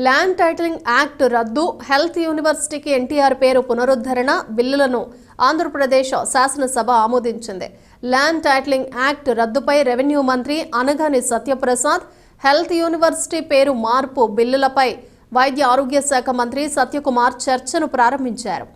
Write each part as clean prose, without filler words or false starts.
Land titling act రద్దు, health యూనివర్సిటీకి ఎన్టీఆర్ పేరు పునరుద్ధరణ బిల్లులను ఆంధ్రప్రదేశ్ శాసనసభ ఆమోదించింది. ల్యాండ్ టైటిలింగ్ యాక్ట్ రద్దుపై రెవెన్యూ మంత్రి అనగాని సత్యప్రసాద్, హెల్త్ యూనివర్సిటీ పేరు మార్పు బిల్లులపై వైద్య ఆరోగ్య శాఖ మంత్రి సత్యకుమార్ చర్చను ప్రారంభించారు.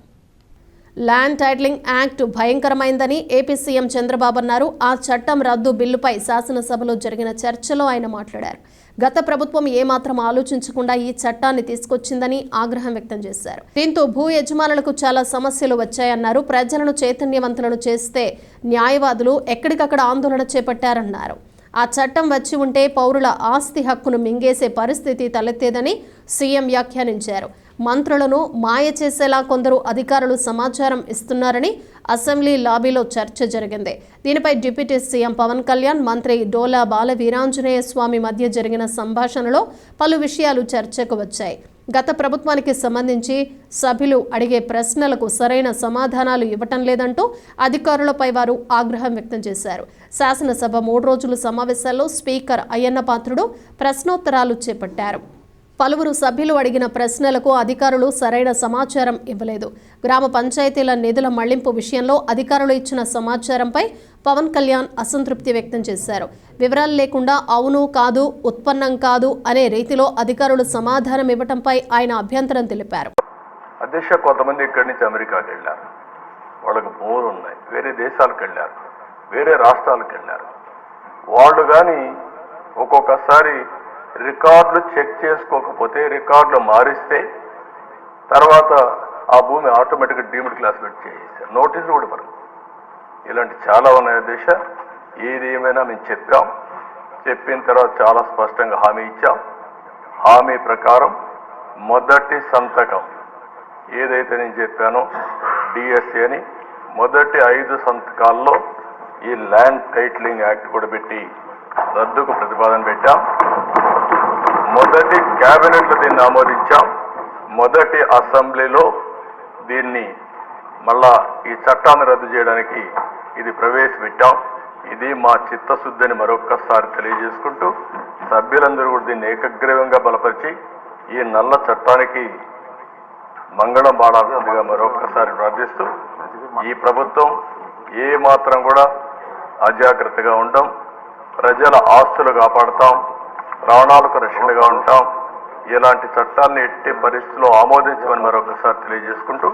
ల్యాండ్ టైటిలింగ్ యాక్ట్ భయంకరమైందని ఏపీ సీఎం చంద్రబాబు అన్నారు. ఆ చట్టం రద్దు బిల్లుపై శాసనసభలో జరిగిన చర్చలో ఆయన మాట్లాడారు. గత ప్రభుత్వం ఏమాత్రం ఆలోచించకుండా ఈ చట్టాన్ని తీసుకొచ్చిందని ఆగ్రహం వ్యక్తం చేశారు. దీంతో భూ యజమానులకు చాలా సమస్యలు వచ్చాయన్నారు. ప్రజలను చైతన్యవంతులను చేస్తే న్యాయవాదులు ఎక్కడికక్కడ ఆందోళన చేపట్టారన్నారు. ఆ చట్టం వచ్చి ఉంటే పౌరుల ఆస్తి హక్కును మింగేసే పరిస్థితి తలెత్తేదని సీఎం వ్యాఖ్యానించారు. మంత్రులను మాయ చేసేలా కొందరు అధికారులు సమాచారం ఇస్తున్నారని అసెంబ్లీ లాబీలో చర్చ జరిగింది. దీనిపై డిప్యూటీ సీఎం పవన్ కళ్యాణ్, మంత్రి డోలా బాల వీరాంజనేయ స్వామి మధ్య జరిగిన సంభాషణలో పలు విషయాలు చర్చకు వచ్చాయి. గత ప్రభుత్వానికి సంబంధించి సభ్యులు అడిగే ప్రశ్నలకు సరైన సమాధానాలు ఇవ్వటం లేదంటూ అధికారులపై వారు ఆగ్రహం వ్యక్తం చేశారు. శాసనసభ 3 రోజుల సమావేశాల్లో స్పీకర్ అయ్యన్న పాత్రుడు ప్రశ్నోత్తరాలు చేపట్టారు. పలువురు సభ్యులు అడిగిన ప్రశ్నలకు అధికారులు సరైన సమాచారం ఇవ్వలేదు. గ్రామ పంచాయతీల నిధుల మళ్లింపు విషయంలో అధికారులు ఇచ్చిన సమాచారంపై పవన్ కళ్యాణ్ అసంతృప్తి వ్యక్తం చేశారు. వివరాలు లేకుండా అవును కాదు, ఉత్పన్నం కాదు అనే రీతిలో అధికారులు సమాధానం ఇవ్వటంపై ఆయన అభ్యంతరం తెలిపారు. అధ్యక్ష, కొంతమంది ఇక్కడి నుంచి అమెరికాకి వెళ్ళారు, వాళ్ళకి భూములు ఉన్నాయి, వేరే దేశాలకు వెళ్ళారు, వేరే రాష్ట్రాలకు వెళ్ళారు. వాళ్ళు కానీ ఒక్కొక్కసారి రికార్డులు చెక్ చేసుకోకపోతే, రికార్డులు మారిస్తే తర్వాత ఆ భూమి ఆటోమేటిక్గా డీమ్డ్ క్లాసిఫైడ్ చేసేసారు. నోటీసులు కూడా మనం ఇలాంటి చాలా ఉన్నాయి దేశ. ఏది ఏమైనా మేము చెప్పిన తర్వాత చాలా స్పష్టంగా హామీ ఇచ్చాం. హామీ ప్రకారం మొదటి సంతకం ఏదైతే నేను చెప్పానో డిఎస్సి అని, మొదటి 5 సంతకాల్లో ఈ ల్యాండ్ టైటిలింగ్ యాక్ట్ కూడా పెట్టి రద్దుకు ప్రతిపాదన పెట్టాం. మొదటి క్యాబినెట్లో దీన్ని ఆమోదించాం. మొదటి అసెంబ్లీలో దీన్ని మళ్ళా ఈ చట్టాన్ని రద్దు చేయడానికి ఇది ప్రవేశపెట్టాం. ఇది మా చిత్తశుద్ధిని మరొక్కసారి తెలియజేసుకుంటూ సభ్యులందరూ కూడా దీన్ని ఏకగ్రీవంగా బలపరిచి ఈ నల్ల చట్టానికి మంగళం పాడాల్సిందిగా మరొక్కసారి ప్రార్థిస్తూ, ఈ ప్రభుత్వం ఏ మాత్రం కూడా అజాగ్రత్తగా ఉండం, ప్రజల ఆస్తులు కాపాడుతాం, ప్రాణాలకు రక్షణగా ఉంటాం. ఇలాంటి చట్టాన్ని ఎట్టి పరిస్థితుల్లో ఆమోదించమని మరొకసారి తెలియజేసుకుంటూ